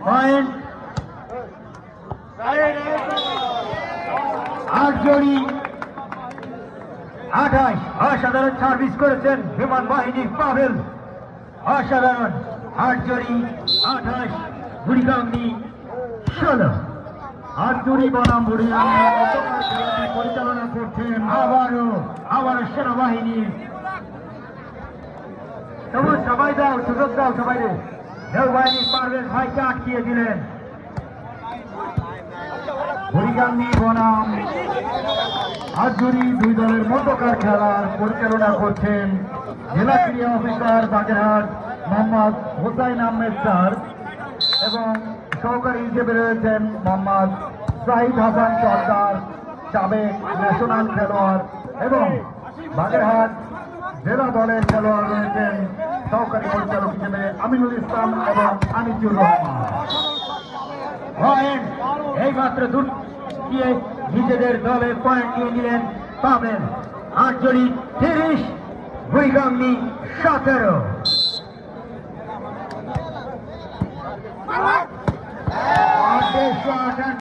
Point 8 জড়ি 28। অসাধারণ service করেছেন বিমান বাহিনীর পাভেল, অসাধারণ। 8 জড়ি 28, বুড়িগাংনি 16। 8 জড়ি বনাম বুড়িগাংনি পরিচালনা করছেন আবারও সেনাবাহিনীর। সবাই দাও, সুযোগ দাও সবাই। নৌবাহিনীর পারভেজ ভাইকে আটকিয়ে দিলেন। বুড়িগাংনি বনাম আটজুড়ি দুই দলের মধ্যকার খেলার পরিচালনা করছেন জেলা ক্রীড়া অফিসার বাগেরহাট মোহাম্মদ হোসাইন আহমেদ স্যার, এবং সহকারী হিসেবে রয়েছেন মোহাম্মদ সাহিদ হাসান সরকার, সাবেক ন্যাশনাল খেলোয়াড়, এবং বাগেরহাট জেলা দলের খেলোয়াড় রয়েছেন সহকারী পরিচালক হিসেবে আমিনুল ইসলাম এবং আনিসুর রহমান। এইমাত্র দিয়ে নিজেদের দলে পয়েন্ট নিয়ে নিলেন পাবেন। 8 জড়ি 30, বুড়িগাংনি 17।